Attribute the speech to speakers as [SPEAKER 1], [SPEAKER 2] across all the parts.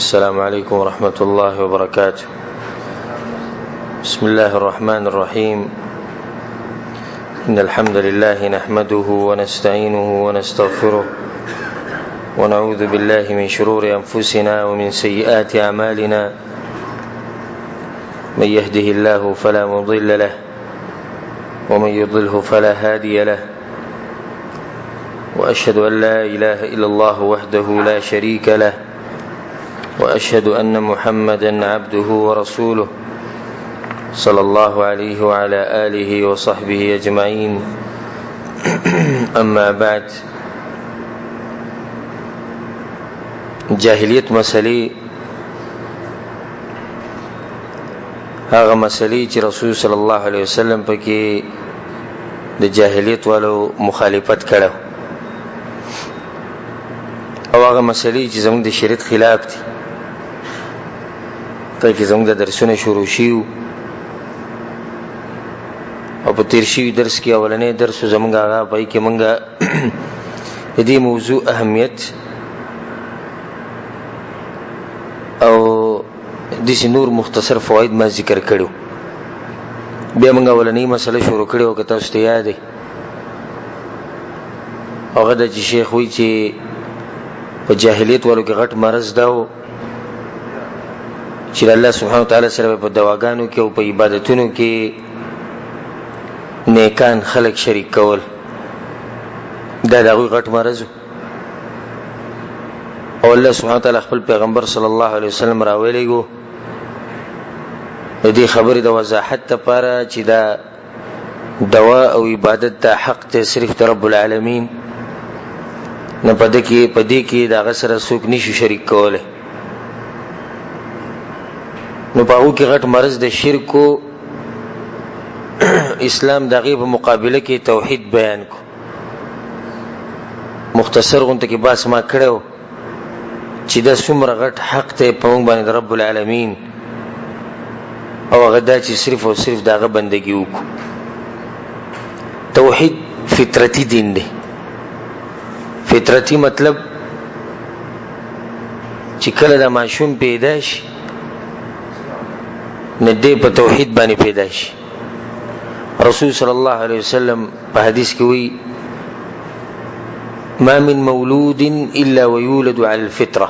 [SPEAKER 1] السلام عليكم ورحمة الله وبركاته. بسم الله الرحمن الرحيم. إن الحمد لله نحمده ونستعينه ونستغفره ونعوذ بالله من شرور أنفسنا ومن سيئات أعمالنا. من يهده الله فلا مضل له ومن يضلله فلا هادي له، وأشهد أن لا إله إلا الله وحده لا شريك له، وأشهد أن محمدا عبده ورسوله صلى الله عليه وعلى آله وصحبه أجمعين. أما بعد، جاهلیت مسئلې هغه مسئلې چې رسول صلی الله علیه وسلم پکې د جاهلیت والو مخالفت کړو، او هغه مسئلې چې زموږ د شریعت خلاف دي. ته کې زموږ د درسونه شروع شیو، او په تیر شوي درس کې اولنې درس زموږ هغه پای کې مونږ د دې موضوع اهمیت او د نور مختصر فواید ما ذکر کړو. بیا مونږ اولنې مسله شروع کړو که تاسو ته یاد دی. هغه د شیخ وی چې په جاهلیت والو کې غټ مرض دا و چې الله سبحانه وتعالی سره په دواګانو کې او په عبادتونو کې نیکان خلق شریک کول. دا دغه غټ مرض او الله سبحانه وتعالی خپل پیغمبر صلی الله علیه وسلم راولېګو دې خبرې د وضاحت لپاره چې دا دوا او عبادت د حق ته صرف رب العالمین نه پدې کې دا غسر څوک نشي شریک کوله. نو په هغه کې غټ مرض د شرک او اسلام دغه په مقابله کې توحید بیان کو. مختصر غونته کې باس ما کړو چې دا څومره غټ حق ته په موږ باندې رب العالمین او هغه دا چې صرف او صرف دغه بندګي وکړو. توحید فطرتي دین دی. فطرتي مطلب چې کله د ماشوم پیدا شي نه دې په توحید باندې پیدا شي. رسول صلی الله علیه وسلم په حدیث کې وی ما من مولود الا ويولد على الفطره.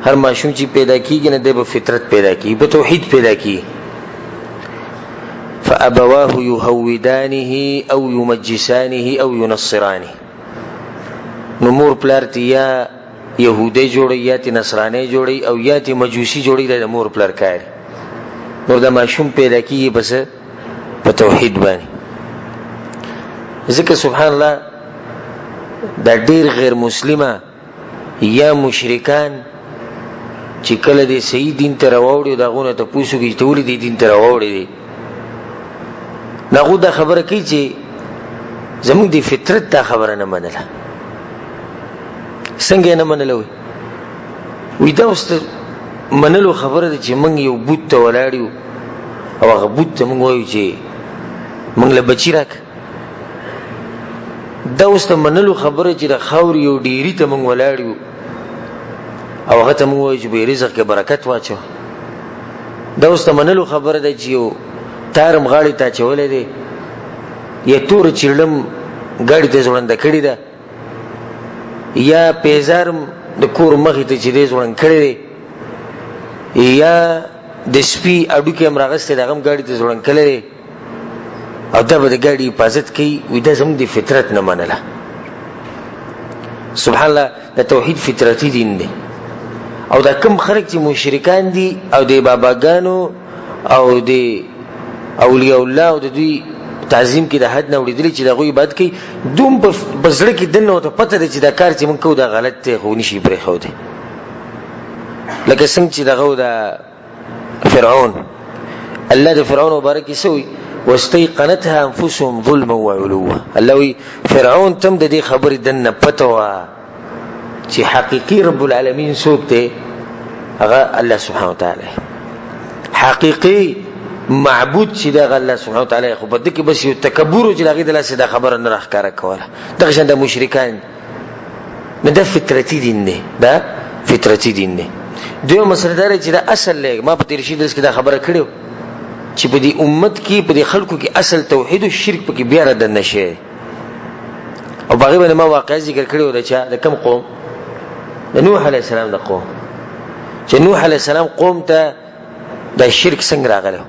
[SPEAKER 1] هر ماشوم چې پیدا کیږي نه دې په فطرت پیدا کیږي، په توحید پیدا کیږي. فابواه يهودانه او يمجسانه او ينصرانه. نو مور پلار تی یا يهودي جوړي یا تی نصراني جوړي او یا تی مجوسي جوړي د مور پلار کار. نو د ماشوم پیدا کیږي بس په توحید باندې. ځکه سبحان الله دا ډیر غیر مسلمه یا مشرکان چې کله دې صحیح دین ته راوړي دا غونه ته پوښتنه کوي ته ولې دې دین ته راوړي دي. نغو دا خبره کوي چې زموږ د فطرت دا خبره نه منله. څنګه نه منله؟ وي دا واست منلو خبره ده چې موږ یو بوت ته ولاړیو او هغه بوت ته موږ وایو چې موږ له بچی راک. دا واست منلو خبره چې د خاور یو ډیری ته موږ ولاړیو او هغه ته موږ وایو چې به رزق کې برکت واچو. دا واست منلو خبره ده چې یو تارم غاړي ته چولې دي یا تور چړلم غاړي ته ځوړند کړی ده یا پیزارم د کور مخې ته چې دې ځوړند کړی دی یا د سپي اډو کې امراغسته دغه غاړي ته ځوړند کړی دی او دا به د غاړي حفاظت کوي. وې دا زموږ د فطرت نه منله. سبحان الله د توحید فطرتي دین دی. او دا کم خلک چې مشرکان دي او د باباګانو او د اولیاء الله او د دوی تعظیم کې د حد نه وړېدلی چې دغه عبادت کوي دوم په زړه کې دنه ته پته ده چې دا کار چې موږ کوو دا غلط دی خو نشي پرېښودی. لکه څنګه چې دغه د فرعون الله د فرعون مبارک سوی واستيقنتها انفسهم ظلما وعلوا. الله وی فرعون تم د دې خبرې دنه پته وا چې حقيقي رب العالمین څوک دی. هغه الله سبحانه وتعالی حقيقي معبود چې دا الله سبحانه وتعالی خو بده کې بس یو تکبر چې لغې د لاسه دا خبره نه راخاره کوله. دغه شان د مشرکان نه د فطرتي دین نه دا فطرتي دین نه دوی مسله دار چې دا اصل لګ ما په تیر شي درس کې دا خبره کړو چې په دې امت کې په دې خلکو کې اصل توحید او شرک پکې بیا رد نشي او باغی باندې ما واقعي ذکر کړو د کوم قوم د نوح علی السلام د قوم چې نوح علی السلام قوم ته د شرک څنګه راغله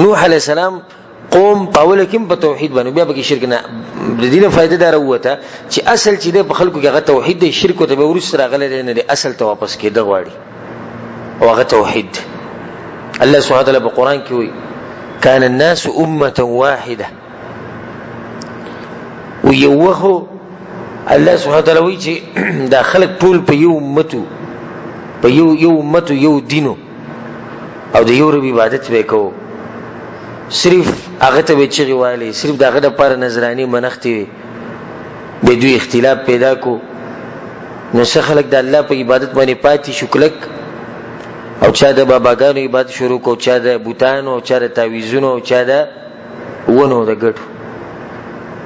[SPEAKER 1] نوح علی السلام قوم پاول کې په توحید باندې بیا به شرک نه د دینه فائدہ دار وته چې اصل چې د خلکو کې هغه توحید د شرک ته به ورسره راغله نه د اصل ته واپس کېده غواړي او هغه توحید الله سبحانه وتعالى په قران کې وایي كان الناس امه واحده ويوهو الله سبحانه وتعالى وایي چې دا خلک ټول په یو امتو په یو امتو یو دینو او د یو رب عبادت وکاو صرف هغه ته به چغي والی صرف دغه د پر نظرانی منختي به دوی اختلاف پیدا کو نو څه خلک د الله په عبادت باندې پاتې شکلک او چا د باباګانو عبادت شروع کو چا د بوتانو او چا د تعویذونو او چا د ونو د ګټو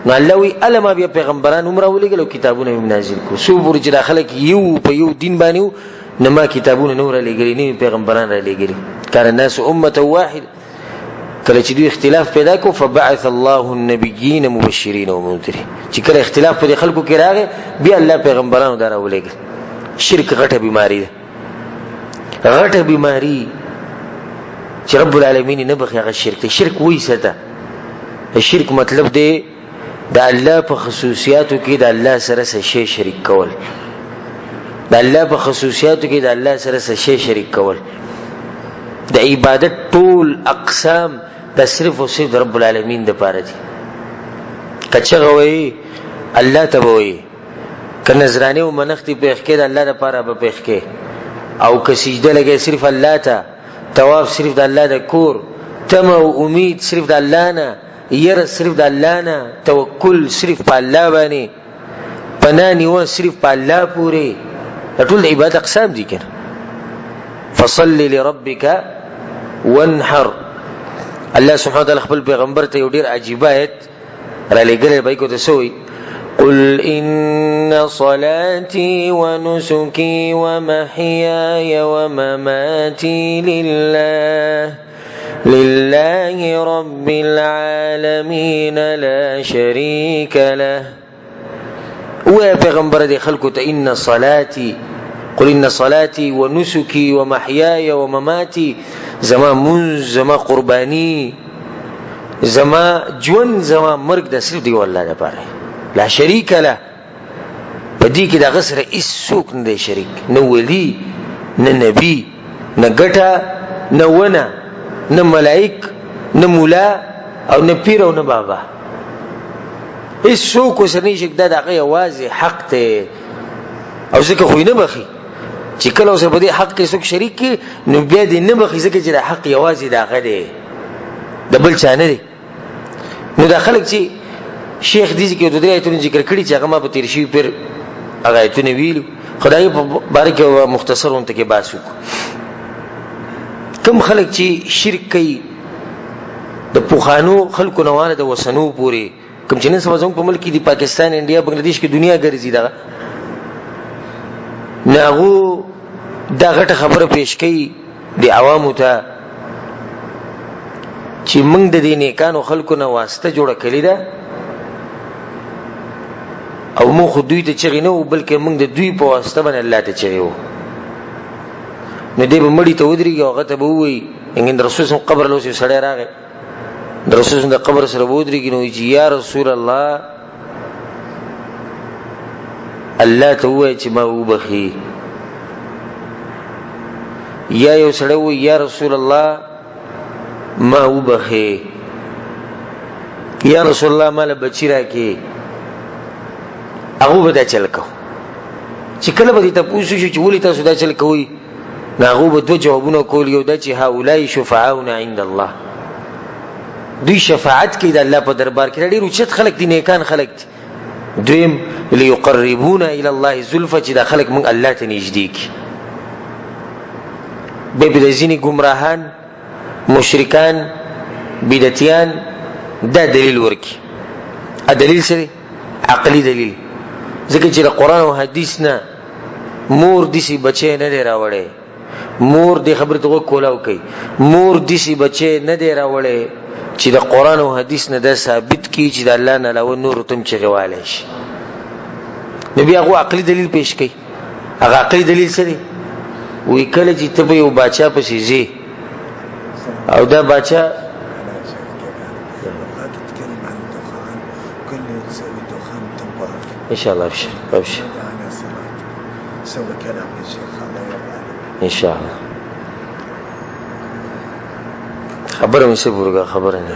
[SPEAKER 1] نو الله وی علما بیا پیغمبران عمره ولګلو کتابونه نازل کو سو ورج داخله یو په یو دین باندې نما کتابونه نور لګری نه پیغمبران را لګری کار الناس امه واحد کله چې دوی اختلاف پیدا کو فبعث الله النبيين مبشرين ومنذرين چې کله اختلاف په خلکو کې راغی بیا الله پیغمبرانو دره ولګل شرک غټه بیماری ده غټه بیماری چې رب العالمین نه بخي هغه شرک وایي ستا شرک مطلب دی د الله په خصوصیاتو کې د الله سره څه شریک کول د الله په خصوصیاتو کې د الله سره څه شریک کول د عبادت ټول اقسام د صرف او صرف رب العالمین د پاره دي کچغه وي الله ته وي ک نظرانه او منختي په اخکې د الله د پاره په اخکې او ک سجده لګي صرف الله ته طواف صرف د الله د کور تم او امید صرف د الله نه ير صرف د الله نه توکل صرف په الله باندې پناني و صرف په الله پوره ټول عبادت اقسام دي کنه فصل لربك وانحر الله سبحانه وتعالى خپل پیغمبر ته یو ډیر عجیب آیت را لګره به کو ته سوې قل ان صلاتي ونسكي ومحياي ومماتي لله رب العالمين لا شريك له و پیغمبر دې خلکو ته ان صلاتي قل ان صلاتي ونسكي ومحياي ومماتي زما منز زما قرباني زما جون زما مرګ د صرف دی والله لپاره لا شريك له بدی کې د غسر هیڅوک نه دی شریک نو ولی نه نبی نه ګټه نه ونه نه ملائک نه مولا او نه پیر او نه بابا هیڅوک وسنی شک د هغه واضح حق ته او ځکه خو نه بخي چې کله اوسه په دې حق کې څوک شریک کی نو بیا دې نه بخي ځکه چې حق یوازې دا غده د بل چا نه دی نو دا خلک چې شیخ دې کې د دې ایتونو ذکر کړی چې هغه ما په تیر شي پر هغه ایتونه ویلو خدای په بارک او مختصر اونته کې باسو کوم خلک چې شرک کوي د پوخانو خلکو نوانه د وسنو پوری کوم چې نن سمجوم په ملک دی پاکستان انډیا بنگلاديش کې دنیا ګرځي دا ناغو دا غټه خبره پیش کړي د عوامو ته چې موږ د دې نیکانو خلکو نه واسطه جوړه کړې ده او موږ خو دوی ته چغې نه و بلکې موږ د دوی په واسطه باندې الله ته چغې وو نو دې به مړی ته ودرېږي او هغه ته به ووایي انګ رسول صلی قبر له اوسې سړی راغی د رسول د قبر سره به ودرېږي نو چې یا رسول الله الله ته ووایي چې ما وبخي یا یو سړی ووایي یا رسول الله ما وبخي یا رسول الله مال بچی راکې هغه به دا چل کو چې کله به ته پوښتنه شي چې ولې تاسو دا چل کوئ ناغو به دو جوابونه کول یو د چې هؤلاء شفعاؤنا عند الله دوی شفاعت کوي د الله په دربار کې ډېر اوچت خلک دي نیکان خلک دي دویم ليقربونا الى الله زلفى چې د خلک موږ الله ته نږدې کی به د ځینې گمراهان مشرکان بدعتيان دا دلیل ورکی ا دلیل سره عقلی دلیل ځکه چې د قران او حدیث نه مور دسی بچی نه دی راوړی، مور دی خبر ته کولاو کوي، مور دسی بچی نه دی راوړی چې د قران او حدیث نه دا ثابت کی چې د الله نه علاوه نور تم چې غواړي شي. نبی هغه عقلی دلیل پیش کوي. هغه عقلی دلیل څه دی؟ وی کله چې ته یو بچا پسې زی او دا بچا ان شاء الله ابشر
[SPEAKER 2] سوي كلام يا شيخ الله يرضى
[SPEAKER 1] ان شاء الله. خبره مې څه ورګه خبره نه.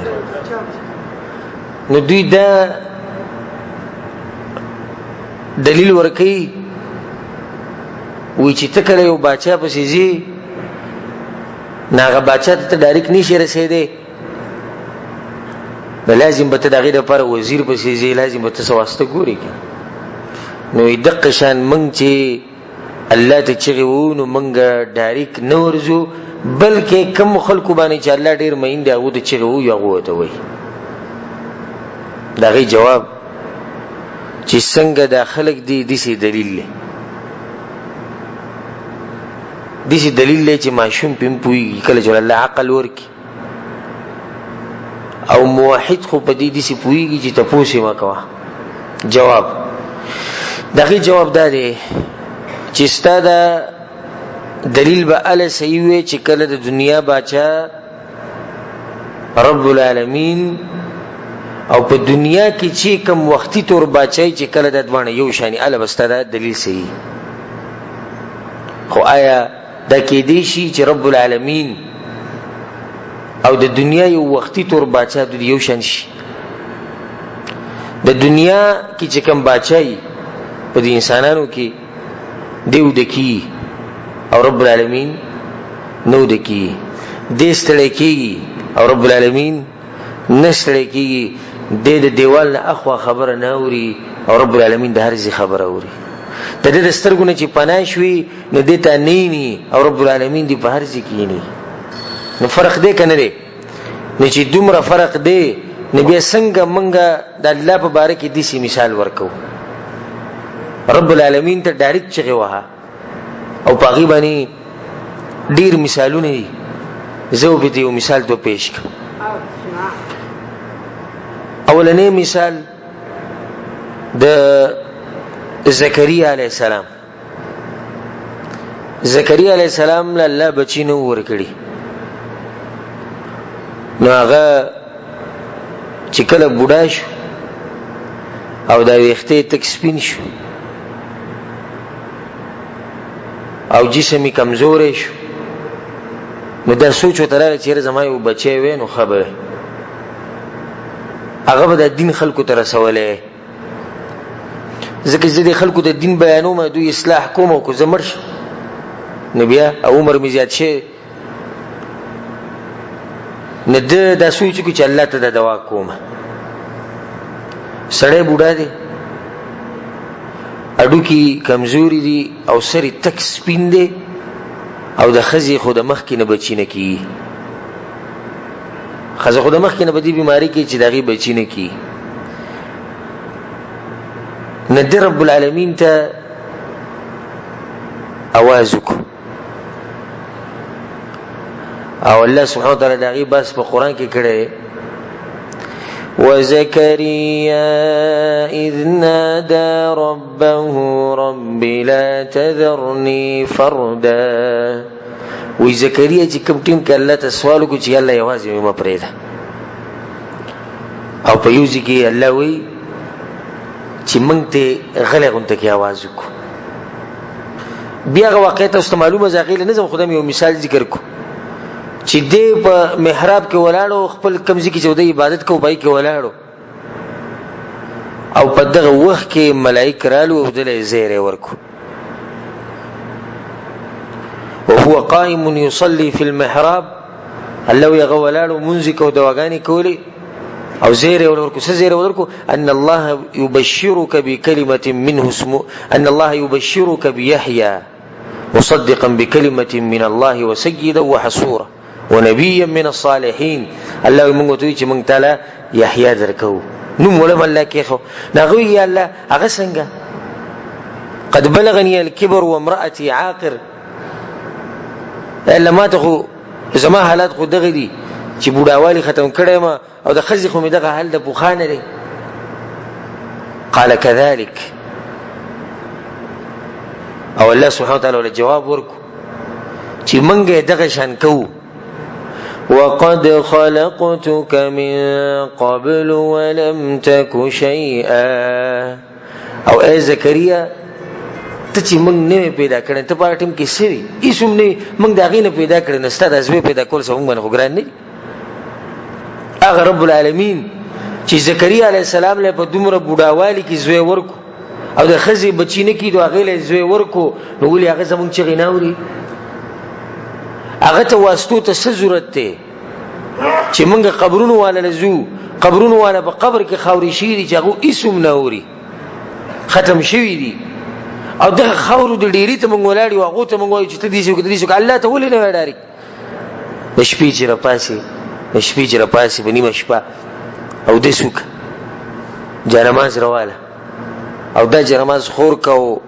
[SPEAKER 1] نو دوی دا دلیل ورکي وی چې ته کله یو بچا پسې زی ناغه بچا ته ډایرک نشي رسیدې، لازم به ته دغه لپاره وزیر پسې زی، لازم به ته سواسته ګوري. نو دقه شان مونږ چې الله ته چغي وو نو مونږ ډایرک نه ورزو، بلکې کوم خلکو باندې چې الله ډیر مین دی هغه ته چغي وو یو هغه ته وای. دغه جواب چې څنګه د خلک دی دسی دلیل دی، دسی دلیل دی چې ماشوم پم پوي کله چې الله عقل ورکی او موحد خو په دې دسی پويږي چې تاسو ما کوه. جواب دغه جواب دا دی چې ستاده دلیل به ال صحیح وي چې کله د دنیا باچا رب العالمین او په دنیا کې چې کوم وختي تور باچای چې کله د دوانه یو شانی ال بستاده دلیل صحیح. خو آیا دا کې دی شي چې رب العالمین او د دنیا یو وختي تور باچا د یو شان شي؟ د دنیا کې چې کوم باچای په دې انسانانو کې دیو دکی او رب العالمین نو دکی، دې ستړی کیږي او رب العالمین نشړی کیږي، د دیوال نه اخوا خبره نه اوري او رب العالمین د هر ځای خبره اوري. ته د سترګو نه چې پناه شوي نو دې ته نینی او رب العالمین دې په هر ځای کې ني. نو فرق دی کنه دی؟ نو چې دومره فرق دی نو بیا څنګه مونږه د الله په باره کې دسی مثال ورکو؟ رب العالمین ته ډایرکټ چغه وها او پاغي باندې ډیر مثالونه دي. زه به دې یو مثال تو پیش کوم. اولنې مثال د زکریا علیه السلام. زکریا علیه السلام له الله بچی نو ورکړي. نو هغه چې کله بوډا شو او دا ویخته تک سپین شو او جسمي کمزور شو، نو دا سوچ وتره چې زما یو بچی وې نو خبره هغه به د دین خلکو ته رسولې. ځکه چې د خلکو د دین بیانوم دوی اصلاح کوم او کو زمرش نبی او عمر می زیات شي نه د سوچ کو چې الله ته د دوا کوم. سړی بوډا دی، اډو کی کمزوري دي او سری تک سپین دی او د خزي خود مخ کې نه بچی نه کی، خزه خود مخ کې نه بدی بیماری کې چې دغه بچی نه کی. ندی رب العالمین ته आवाज وکړو او الله سبحانه وتعالى دغه بس په قران کې کړه وزكريا إذ نادى ربه رب لا تذرني فردا. وی زکریا چې کوم ټیم کې الله ته سوال وکړي چې الله یوازې ما پرېږده او په یوځي کې الله وی چې موږ ته غلې غونته کې आवाज وکړو. بیا هغه واقعیت تاسو معلومه ځاغیله نظم خدای یو مثال ذکر کو چې دې په محراب کې ولاړو خپل کمزې کې چودې عبادت کو پای کې ولاړو او په دغه وخت کې ملائکه رالو او دلې زیره ورکو وهو قائم يصلي في المحراب. الله يغولالو منزك ودواغاني كولي او زيره وركو سزيره وركو ان الله يبشرك بكلمه منه اسمه ان الله يبشرك بيحيى مصدقا بكلمه من الله وسيدا وحصورا ونبيا من الصالحين. الله يمغتوي چې مونږ تعالی يحيى درکو نو مولا الله کېخو نغوي الله هغه څنګه قد بلغني الكبر وامرأتي عاقر. الا ما ته خو زما حالات خو دغه دي چې بوډاوالي ختم کړم او د خزي خو مې دغه حال د بوخانه دی. قال كذلك. او الله سبحانه وتعالى له جواب ورکو چې منګه دغه شان کو. وقد خلقتك من قبل ولم تك شيئا. او اے زکریا ته چې موږ نه پیدا کړې ته په ټیم کې سوي ایسوم نه موږ دا غینه پیدا کړې نه ستاسو ازوی پیدا کول څنګه باندې ګران نه. هغه رب العالمین چې زکریا علیه السلام له په دومره بوډاوالي کې زوی ورکو او د خزي بچی نه کیدو هغه له زوی ورکو نو ولې هغه زمونږ چې غناوري هغه ته واسطو ته څه ضرورت دی چې موږ قبرونو والا لزو قبرونو والا په قبر کې خاوري شي دي چې هغه ایسوم نه اوري ختم شوی دي او دغه خاورو د ډیری ته مونږ ولاړی او هغه ته مونږ وایو چې ته دې شو کړې شو الله ته ولې نه وډاري. د شپې چې را پاسي بنیمه شپه او د سوک جنماز رواله او دا جنماز خور کو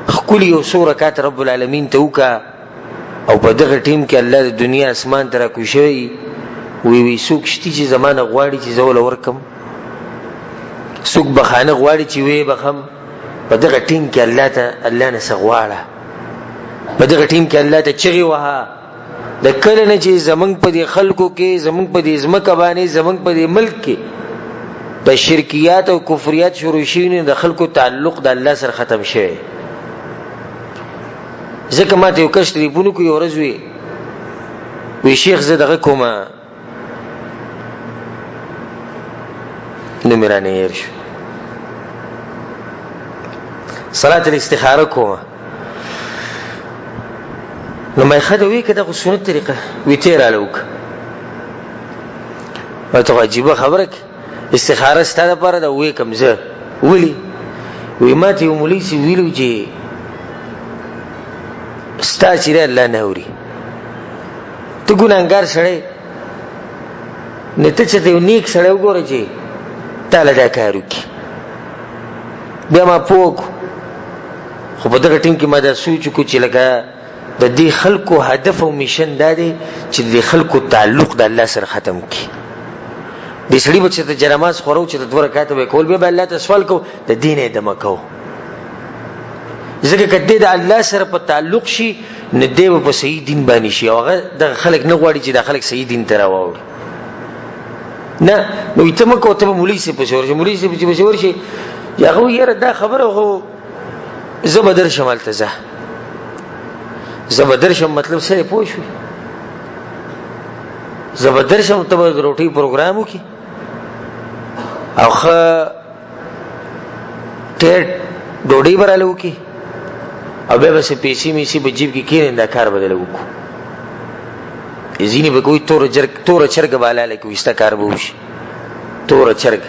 [SPEAKER 1] خولي او سوره کات رب العالمین ته وکا او په دغه ټیم کې الله د دنیا اسمان تر کو شوی وی سوک شتي چې زمانه غواړي چې زول ورکم سوک بخانه غواړي چې وی بخم په دغه ټیم کې الله نه سغواړه په دغه ټیم کې الله ته چغي وها د کله نه چې زمنګ په دې خلکو کې زمنګ په دې ځمکه باندې زمنګ په دې ملک کې د شرکیات او کفریات شروع شي نه د خلکو تعلق د الله سره ختم شي. ځکه ماته یو کس ټلیفون کوي ورځ وی شیخ زه دغه کومه نمرانه ير شو صلاة الاستخاره کومه نو ما خدوي کده خو سنت طریقه وی تیر الوک او ته عجیب خبره استخاره ستاره پر دا وې کم زه ولي وی ماته یو مولوی سی ویلو چې ستا چې الله نه اوري ته ګناګار سره نه ته چې یو نیک سره وګوره چې تعالی دا کارو کی بیا ما پوک خو په دغه ټیم کې ما دا سوچ کو چې لکه د دې خلکو هدف او میشن دا دی چې د خلکو تعلق د الله سره ختم کی. د سړي بچ ته جنماز خورو چې د دوه رکعات به کول به الله ته سوال کو د دین ادمه کو ځکه کده د الله سره په تعلق شي نه دی په صحیح دین باندې شي او هغه د خلک نه غواړي چې د خلک صحیح دین ته راوړي نه نو ته مکو ته مولوی سي په شور شي مولوی سي په شور شي یغه یره دا خبره هو زبدر شمال ته زه زبدر شم مطلب سره پوښوي زبدر شم ته روټي پروګرامو کې او خه ټیټ ډوډۍ برالو کې او به بس پیسې میسي بجیب کې کین دا کار بدلو کو ځینې به کوئی تور چرګ بالا لکه وستا کار به وشي تور چرګ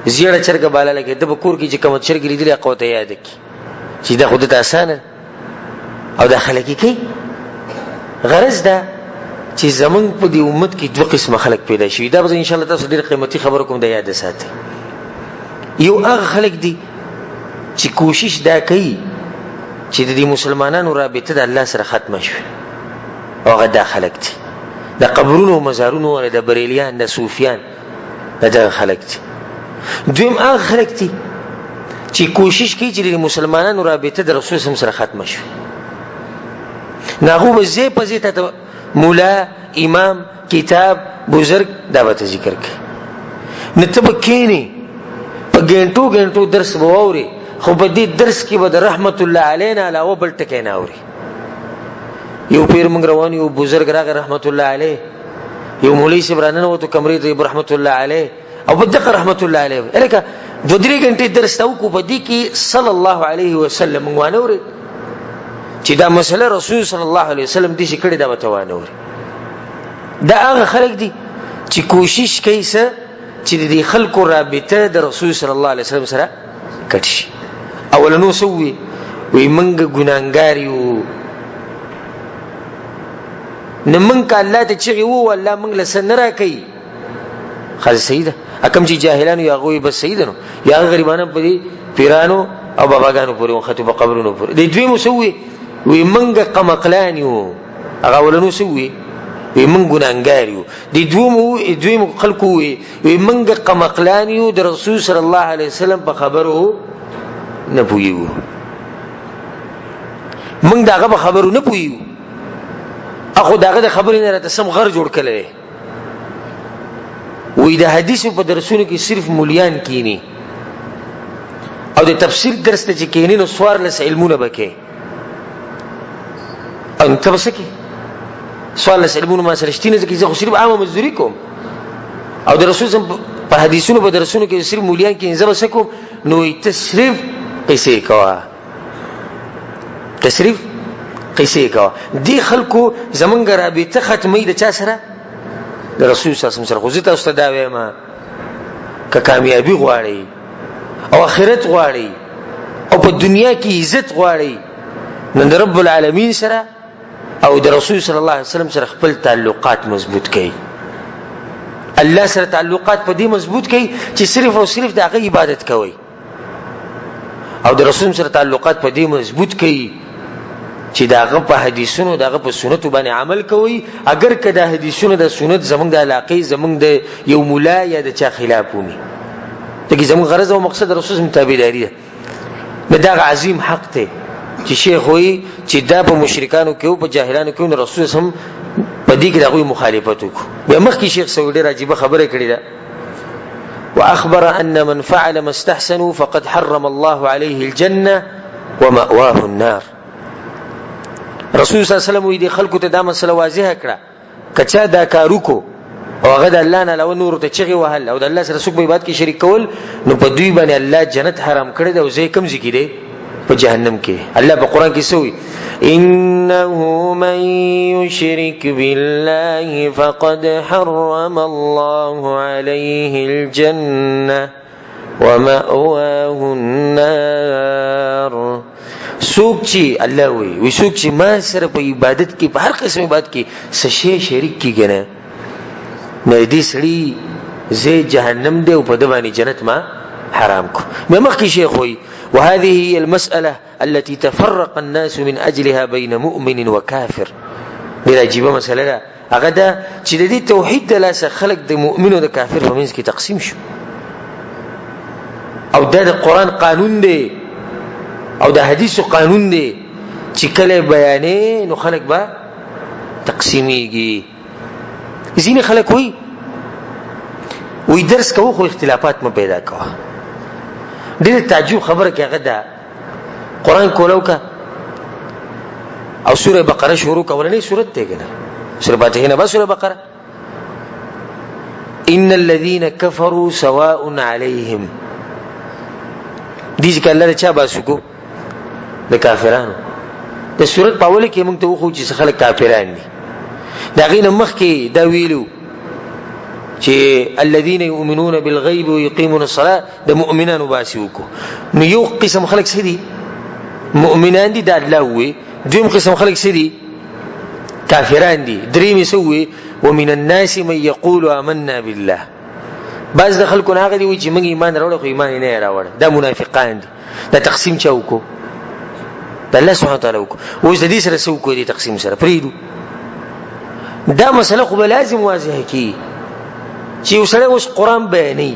[SPEAKER 1] زیړه چرګ بالا لکه د بکور کې چې کوم چرګ لیدل قوت یاد کی چې دا خود ته اسانه او دا خلک کی غرض ده چې زمون په دې امت کې دوه قسم خلک پیدا شي دا به ان شاء الله تاسو ډیر قیمتي خبر کوم د یاد ساتئ. یو هغه خلک دي چې کوشش دا کوي چې د مسلمانانو رابطه د الله سره ختم شي او هغه دا خلک دي د قبرونو او مزارونو او د بریلیان د صوفیان دا خلک دي. دویم هغه خلک دي چې کوشش کوي چې د مسلمانانو رابطه د رسول الله سره ختم شي ناغو به په زی ته مولا امام کتاب بزرگ دا به ذکر کوي نتب کینی په ګنټو درس ووري خو په دې درس کې به رحمت الله علینا علاوه بل ټکی نه اوري. یو پیر مونږ روان یو بزرگ راغ رحمت الله علیه یو مولوی سبرانه وته کمرې ته رحمت الله علیه او بدقه رحمت الله علیه الکه 2-3 غنټې درس تاو کو په دې کې صلی الله علیه وسلم وانوري چې دا مسله رسول صلی الله علیه وسلم دې شي کړي دا وتوانوري. دا هغه خلک دي چې کوشش کوي چې د خلکو رابطه د رسول صلی الله علیه وسلم سره کټ شي. اولنو سوي وي منګ ګناګار یو نه منګ الله ته چې وو الله منګ لسن را کوي خل سیده اکم چې جاهلانو یا غوي بس سیدنو یا غریبانو په دې پیرانو او باباګانو پورې وختو په قبرونو پورې د دوی مسوي وي منګه قمقلان یو هغه ولنو سوي وي من ګناګار یو د دوی خلکو وي منګه قمقلان یو د رسول صلی الله علیه وسلم په خبرو نه پویو من داغه په خبرو نه پویو اخو داغه د خبرې نه راته سم غر جوړ کړي وې د حدیث په درسونو کې صرف مولیان کینی او د تفسیر درس ته چې کینی نو سوار لس علمونه بکې او انت بسکی سوال لس علمونه ما سره شتینه ځکه زه خو صرف عامه مزدوري کوم او د رسول سم په حدیثونو په درسونو کې صرف مولیان کینی زه بسکم نو تصریف قصې کوا تصریف قصې کوا دی خلکو زمونږ رابطه ختمې د چا سره د رسول صلی الله علیه وسلم سره خو زه تاسو ته دا وایم که کامیابی غواړئ او آخرت غواړئ او په دنیا کې عزت غواړئ نو د رب العالمین سره او د رسول صلی الله علیه وسلم سره خپل تعلقات مضبوط کړئ الله سره تعلقات په دې مضبوط کړئ چې صرف او صرف د هغه عبادت کوئ او د رسول سره تعلقات په دې مضبوط کړئ چې داغه په حدیثونو داغه په سنتو باندې عمل کوي اگر کدا حدیثونو د سنت زمونږ د علاقې زمونږ د یو مولا یا د چا خلاف ونی دغه زمونږ غرض او مقصد رسول متابعداري ده نه دا عظیم حق ته چې شیخ وي چې دا په مشرکانو کې او په جاهلانو کې رسول هم په دې کې دغه مخالفت وکړي بیا مخکې شیخ سعودي راجیبه خبره کړې ده واخبر ان من فعل ما استحسنوا فقد حرم الله عليه الجنه ومأواه النار رسول صلی الله علیه وسلم دې خلکو ته دا مسله واضحه کړه کچا دا کارو کو او هغه د الله نه لو نور ته چغي وهل او د الله سره څوک به عبادت کې شریک کول نو په دوی باندې الله جنت حرام کړی دی او زه کوم ځکه دی په جهنم کې الله په قران کې سوی انه من يشرك بالله فقد حرم الله عليه الجنه ومأواه النار سوک چې الله وي سوک چې ما سره په عبادت کې په هر قسم عبادت کې سشي شریک کیږي نه دې سړي زه جهنم دی او په دبانې جنت ما حرام کو مخکې شیخ وي وهذه هي المسألة التي تفرق الناس من أجلها بين مؤمن وكافر دې عجیبه مسله ده هغه ده چې د دې توحید د لاسه خلق د مؤمن او د کافر په منځ کې تقسیم شو او دا د قرآن قانون دی او د حدیث قانون دی چې کله بیانې نو خلق به تقسیمیږي ځینې خلک وی درس کوو خو اختلافات ما پیدا کوه ډېر تعجب خبره کې هغه ده قرآن کولو کا او سوره بقره شروع کولنې سورت ته کنه سوره فاتحه نه بس سوره بقره ان الذين كفروا سواء عليهم دې ځکه الله چا باسو کو د کافرانو د سورت په اول کې موږ ته وخو چې خلک کافران دي دا غینه مخ کې دا ویلو چې الذين يؤمنون بالغيب ويقيمون الصلاه د مؤمنانو باسو کو نو یو قسم خلک سدي مؤمنان دي د الله وي دویم قسم خلک سدي کافران دي دریم سوي ومن الناس من يقول آمنا بالله بعض د خلکو هغه دي چې موږ ایمان راوړو خو ایمان نه راوړ دا منافقان دي دا تقسیم چاوکو د الله سبحانه وتعالى وکړو اوس د دې سره څه وکړو دې تقسیم سره پریدو دا مسله خو لازم واضحه کی چې وسره اوس قران بیانې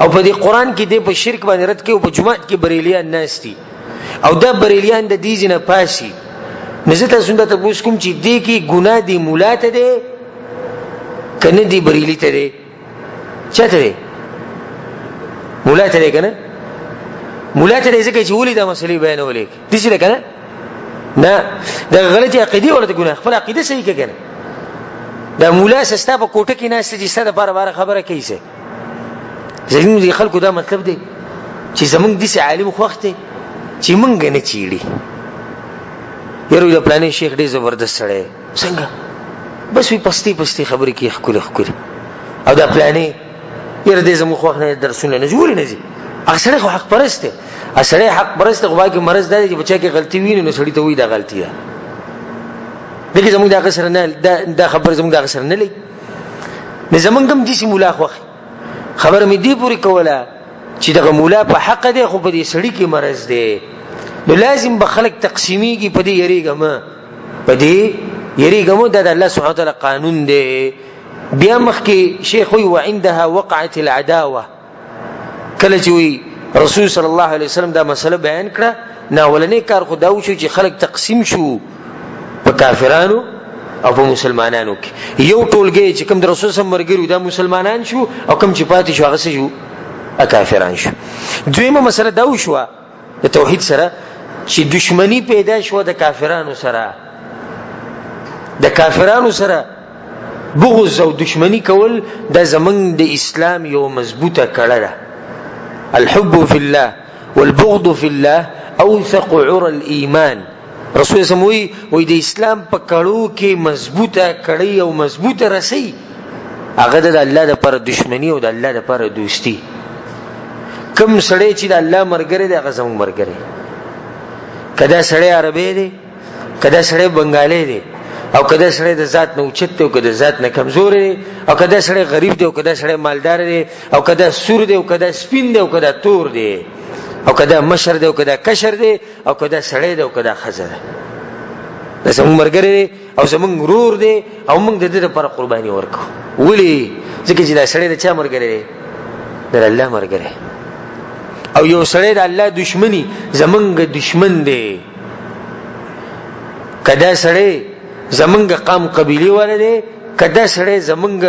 [SPEAKER 1] او په دې قران کې دې په شرک باندې رد کې او په جمعات کې بریلیان ناس دي او دا بریلیان د دې نه پاسي نزته سنت ته پوښ کوم چې دې کې ګناه دي مولا ته دي کنه دي بریلی ته دي چاته دي مولا ته دي کنه مولا ته دې ځکه چې ولې دا مسلې بیانولې دي چې کنه نه دا غلطي عقيدي ورته ګناه خپل عقيده صحیح کنه دا مولا سستا په کوټه کې ناس چې ستاسو بار خبره کوي څه زموږ خلکو دا مطلب دی چې زموږ د عالم خوخته چې مونږ نه چیړي یره د پلانې شیخ ډېر زبردست سره څنګه بس وي پستی خبرې کې خکول او دا پلانې یره دې زموږ خوخ نه درسونه نه جوړ نه دي اصله خو حق پرسته اصله حق پرسته غواړي چې مرز دی چې بچا کې غلطي ویني نو سړی ته وې دا غلطي ده دغه زموږ دا غسر نه دا خبر زموږ دا غسر نه لې نه زمونږ هم دې مولا خوخ خبر مې دی پوری کوله چې دغه مولا په حق دی خو په دې سړی کې مرض دی، نو لازم به خلک تقسیمیږي په دې یریګم دا د الله سبحانه وتعالی قانون دی. بیا مخکې شیخ وی وعندها وقعت العداوه، کله چې وی رسول صلی الله علیه وسلم دا مسله بیان کړه، ناولنې کار خو دا وشو چې خلک تقسیم شو په کافرانو او په مسلمانانو کې. یو ټولګي چې کوم د رسول صلی الله علیه وسلم مرګري دا مسلمانان شو، او کوم چې پاتې شو هغه شو کافران شو. دویمه مسله دا وشو د توحید سره چې دشمنی پیدا شو د کافرانو سره، د کافرانو سره بغض او دشمنی کول دا زمنګ د اسلام یو مضبوطه کړه ده. الحب فی الله والبغض فی الله اوثق عرى الايمان. رسول سموي وې د اسلام په کړو کې مضبوطه کړی او مضبوطه رسي هغه د الله لپاره دشمنی او د الله لپاره دوستی. کوم سړی چې د الله مرګره دی هغه زموږ مرګره، کدا سړی عربی دی، کدا سړی بنگالی دی، او کدا سړی د ذات نه اوچت دی او کدا ذات نه کمزور دی، او کدا سړی غریب دی او کدا سړی مالدار دی، او کدا سور دی او کدا سپین دی او کدا تور دی، او کدا مشر دی او کدا کشر دی، او کدا سړی دی او کدا خزر دی. دا زموږ مرګره دی او زموږ ورور دی او موږ د دې لپاره قرباني ورکو. ولی ځکه چې دا سړی د چا مرګره دی؟ د الله مرګره. او یو سړی د الله دشمنی زمونږ دشمن دی. کدا سړی زمونږ قام قبیله والا دی، کدا سړی زمونږ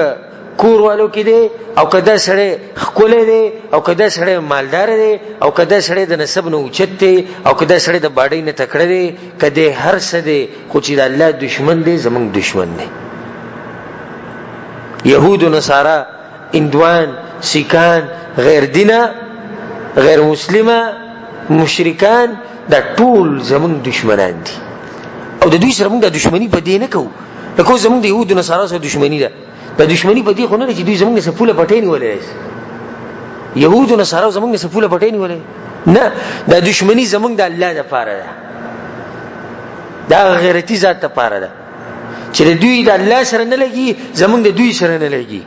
[SPEAKER 1] کور والو کې دی، او کدا سړی خکوله دی، او کدا سړی مالدار دی، او کدا سړی د نسب نه اوچت دی، او کدا سړی د باډۍ نه تکړه دی، کدا هر څه دی خو چې د الله دشمن دی زمونږ دشمن دی. يهود و نصارا، اندوان، سیکان، غیر دینه، غیر مسلمه، مشرکان، دا ټول زمونږ دشمنان دي. او د دوی سره موږ د دشمنی په دې نه کوو، لکه زمونږ د یهود و نصارا سره دشمنی ده. د دشمنی په دې خو نه چې دوی زمونږ نه پوله پټې نیولې، یهود و نصارا زمونږ نه پوله پټې نیولې، نه، دا دشمنی زمونږ د الله لپاره ده، دا غیرتی ذات لپاره ده چې د دوی د الله سره نه لګي، زمونږ د دوی سره نه لګي.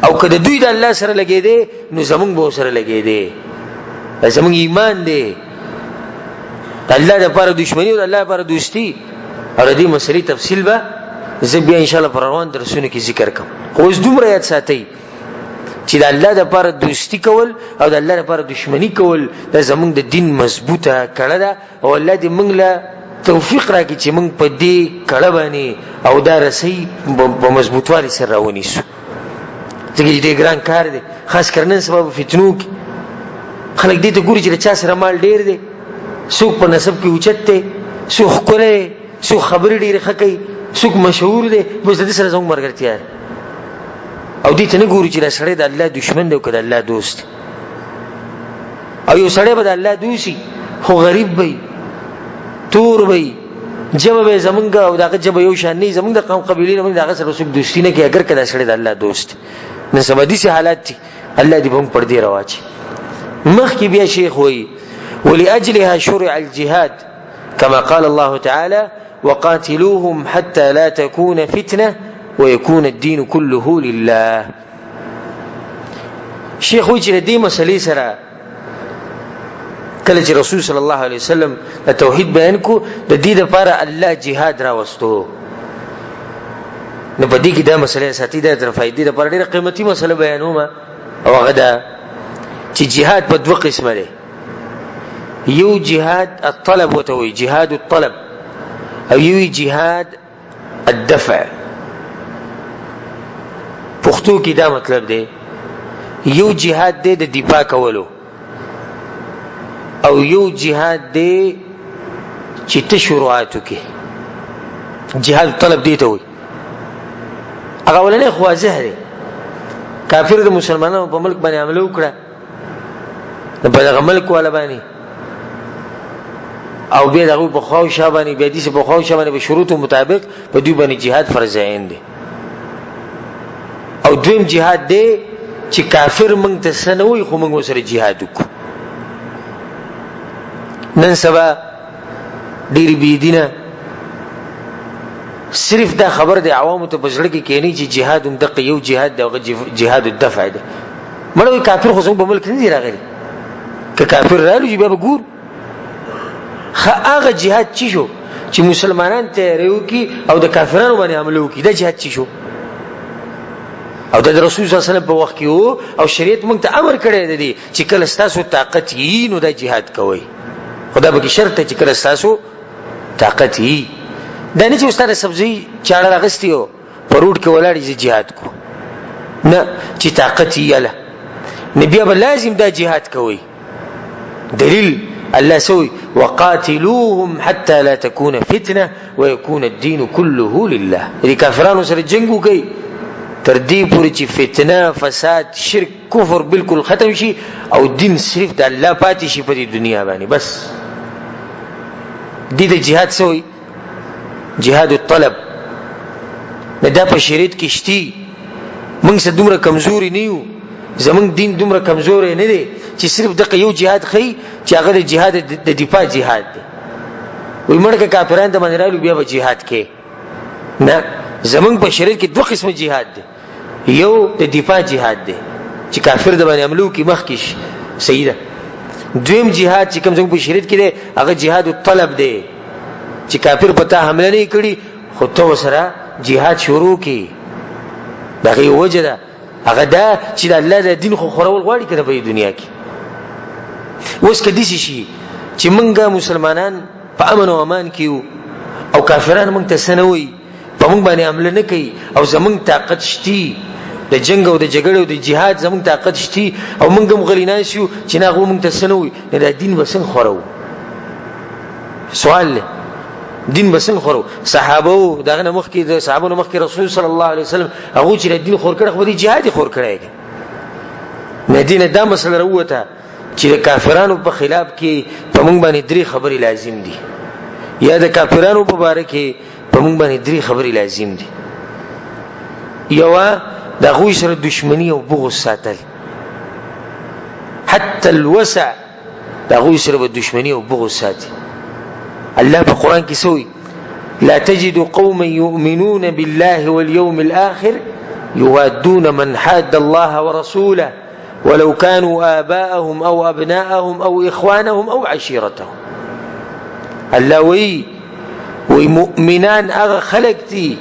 [SPEAKER 1] او که د دوی د الله سره لګي دي نو زمونږ به سره لګي دي. دا زمونږ ایمان دی، د الله لپاره دشمنی او د الله لپاره دوستی. او د دې مسلې تفصیل به زه بیا ان شاء الله پر روان درسونه کې ذکر کوم. خو اوس دومره یاد ساتئ چې د الله لپاره دوستی کول او د الله لپاره دشمنی کول دا زمونږ د دین مضبوطه کړه ده. او الله دې موږ له توفیق راکړي چې موږ په دې کړه باندې او دا رسۍ په مضبوطوالي سره راونیسو. ځکه دې ګران کار دی، خاص کر نن سبا فتنو کې خلک دې ته ګوري چې چا سره مال ډیر دی، څوک په نسب کې اوچت دی، څوک ښکلی، څوک خبرې ډېرې ښه کوي، څوک مشهور دی، بس د دې سره زموږ ملګرتیا ده. او دې ته نه ګوري چې دا سړی د الله دشمن دی او که د الله دوست. او یو سړی به د الله دوست وي خو غریب به وي، تور به وي، جبه به زمونږ او د هغه جبه یو شان نه وي، زمونږ د قوم قبیلې نه د هغه سره څوک دوستي نه کوي اگر که دا سړی د الله دوست. نن سبا داسې حالات دي، الله دې به موږ پردې راواچي. مخکې بیا شیخ وایي ولأجلها شرع الجهاد كما قال الله تعالى وقاتلوهم حتى لا تكون فتنة ويكون الدين كله لله. شیخ وایي چې دې مسلې سره کله چې رسول صلی الله علیه وسلم د توحید بیان کو د دې لپاره الله جهاد راوستو. نو په دې کې دا مسله ساتي د فائدې لپاره ډېره قیمتي مسله بیانوم، او هغه دا چې جهاد په دوه قسمه دی. یو جهاد الطلب وتوي جهاد الطلب، او یو جهاد الدفع. پښتو کې دا مطلب دی، یو جهاد دی د دفاع کولو، او یو جهاد دی چې ته شروعاتو کې جهاد الطلب دی ته وي. هغه ولنه خو واضح دی، کافر د مسلمانانو په ملک باندې حمله وکړه، په دغه ملک والا باندې، او بیا دغه په خواو شابانی بیا دې په خواو شابانی په شروطو مطابق په دوی باندې جهاد فرض عین دی. او دویم جهاد دی چې کافر مونږ ته سنوي خو مونږ سره جهاد وکړو. نن سبا ډېر بی دینه صرف دا خبر دی عوامو ته په زړه کې کېنی چې جهاد هم دغه یو جهاد دی، هغه جهاد الدفع دی. مړ وي کافر خو زموږ په ملک نه دی راغلی، که کافر رالو چې بیا به ګور هغه جهاد چی شو چې مسلمانان تیاریو کی او د کافرانو باندې حمله وکړي دا جهاد چی شو او د رسول صلی الله علیه وسلم په وخت کې وو او شریعت موږ ته امر کړی دی چې کله ستاسو طاقت یې نو دا جهاد کوئ خدا به شرط چې کله ستاسو طاقت یې دا نه چې استاد سبزی چاړه راغستیو پروت کې ولاړې جهاد کو نه چې طاقت یې اله نبی به لازم دا جهاد کوي دلیل الله سوي وقاتلوهم حتى لا تكون فتنه ويكون الدين كله لله دې کافرانو سره جنگ کوي تر دې پورې چې فتنه فساد شرک کفر بالکل ختم شي او دین صرف د الله پاتې شي په دې دنیا باندې بس دې د جهاد سوي جهاد الطلب دا په شریعت کې شتي موږ څه دومره کمزوري نه یو زمونږ دین دومره کمزوري نه دی چې صرف دغه یو جهاد خي چې هغه د جهاد د دفاع جهاد دی وي مړه کافرانو ته باندې رالو بیا به جهاد کې نه زمونږ په شریعت کې دوه قسمه جهاد دی یو د دفاع جهاد دی چې کافر د باندې عملو کې مخکش سیده دویم جهاد چې کوم زموږ په شریعت کې دی هغه جهاد الطلب دی چې کافر پتا حمله نه کړي خو ته سره جهاد شروع کی دغه وجه ده هغه دا چې د الله د دین خو خورول غواړي کړه په دنیا کې اوس کدي شي چې موږ مسلمانان په امن او امان کې او کافرانو موږ ته سنوي په موږ باندې عمل نه کوي او زموږ طاقت شتي د جنگ او د جګړې او د جهاد زموږ طاقت شتي او موږ هم غلینای شو چې ناغو موږ ته سنوي نه د دین وسن خورو سوال دین بسن خورو صحابه دغه مخکې د صحابه مخکې رسول صلی الله علیه وسلم هغه چې دین خور کړه خو د جهاد خور کړه نه دین دا مسله وروته چې د کافرانو په خلاف کې په موږ باندې درې خبرې لازم دي یا د کافرانو په باره کې په موږ باندې درې خبرې لازم دي یو د غوی سره دشمنی او بغض ساتل حتی الوسع د غوی سره دشمنی او بغض ساتي الله في القرآن كسوي لا تجد قوما يؤمنون بالله واليوم الآخر يوادون من حاد الله ورسوله ولو كانوا آباءهم أو أبناءهم أو إخوانهم أو عشيرتهم الله ومؤمنان أغا خلقتي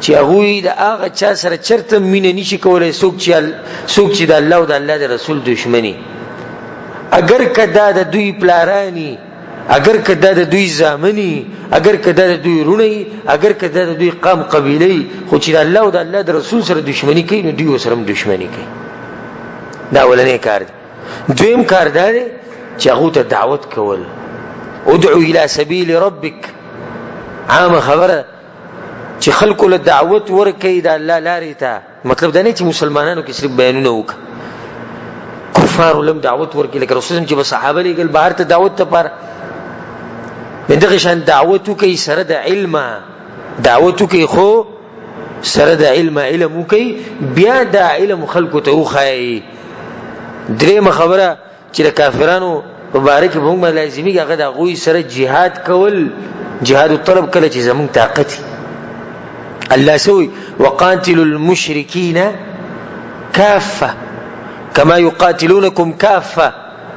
[SPEAKER 1] چې هغه د هغه چا سره چرته مینه نشي کولای څوک چې د الله او د الله د رسول دشمنی اگر کدا د دوی پلارانی اگر کدا د دوی زامنی اگر کدا د دوی رونی اگر کدا د دوی قام قبیله خو چې الله او د الله د رسول سره دشمنی کوي نو دوی سره دشمنی کوي دا ولنه کار دی دویم کار دی چې هغه ته دعوت کول ادعو الى سبيل ربك عام خبره چې خلکو له دعوت ورکړي د الله لارې ته مطلب دا نه چې مسلمانانو کې صرف بیانونه وکړي کفار لم دعوت ورکړي لکه رسول الله چې صحابه لګل بهر ته دعوت ته پر دغه شان دعوت کوي سره د علم دعوت کوي خو سره د علم کوي بیا د علم خلکو ته وخایي درېمه خبره چې د کافرانو مبارک به موږ لازمي هغه د غوي سره jihad کول jihad الطلب کله چې زموږ طاقت الله سوي وقاتلوا المشركين كافة كما يقاتلونكم كافة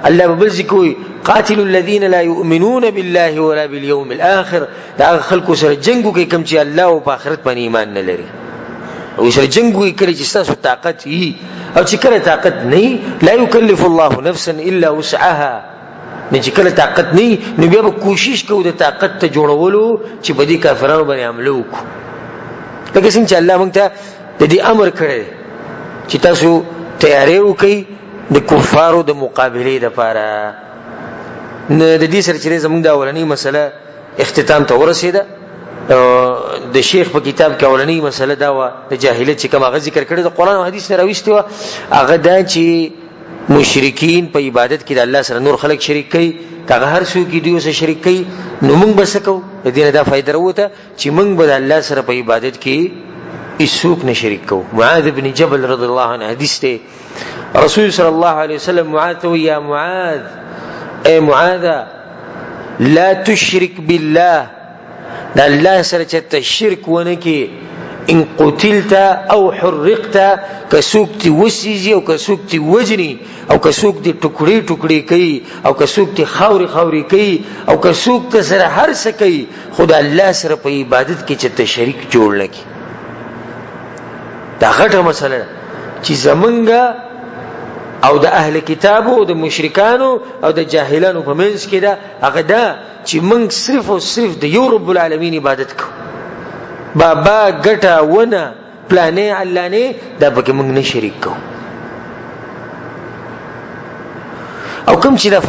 [SPEAKER 1] الله ببلزكوي قاتلوا الذين لا يؤمنون بالله ولا باليوم الآخر دا خلقو سر جنگو كي كم چه الله و باخرت من ایمان نلري او سر جنگو كي كري جستاسو طاقت هي او چه كره طاقت نهي لا يكلف الله نفسا إلا وسعها نه چې کله طاقت نه نو بیا به کوشش کوو د طاقت ته جوړولو چې په دې کافرانو باندې عمل وکړو لکه څنګه چې الله موږ ته د دې امر کړی چې تاسو تیاری وکړئ د کفارو د مقابلې لپاره نه د دې سره چې زموږ د اولنۍ مسله اختتام ته ورسېده د شیخ په کتاب کې اولنۍ مسله دا و د جاهلیت چې کوم هغه ذکر کړی د قرآن او حدیث نه راوستي و هغه دا چې مشرکین په عبادت کې د الله سره نور خلق شریک کوي کله هر څوک دی سره شریک کوي نو موږ بس کو د دې نه دا فائدہ وروته چې موږ به الله سره په عبادت کې هیڅوک نه شریک کوو معاذ بن جبل رضی الله عنه حدیث ته رسول صلی الله علیه وسلم معاذ یا معاذ اے معاذ لا تشرك بالله دا الله سره چې شرک ونه کې ان قتلت او حرقت، کسوک تی وسیزی او کسوک تی وجنی او کسوک تی ټوکړي ټوکړي کوي او کسوک تی خاوري خاوري کوي او کسوک ته سره هر څه کوي، خدا الله سره په عبادت کې چې ته شریک جوړ لګي. دا غټه مسله چې زمونږه او د اهل کتابو او د مشرکانو او د جاهلانو په منځ کې دا هغه دا چې موږ صرف او صرف د یو رب العالمین عبادت کوو. بابا ګټه ونه پلانې علانې دا پکې موږ نه شریک کوو. او کوم چې دا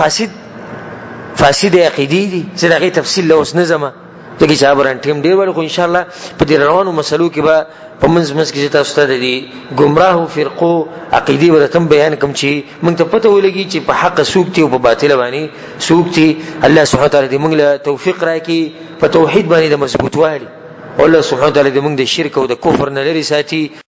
[SPEAKER 1] فاسد عقیدې دي چې دغه تفصیل له اوس نه زما دغه چې ابران ټیم ډیر ور خو ان شاء الله په دې روانو مسلو کې به په منځ کې تاسو ته دي گمراه فرقو عقیدې ورتم بیان کوم چې موږ ته پته ولګي چې په حق سوکتي او په باطل باندې سوکتي. الله سبحانه وتعالى دې موږ له توفیق راکړي په توحید باندې د مضبوطوالي. الله سبحانه وتعالى دې موږ د شرک او د کفر نه لري ساتي.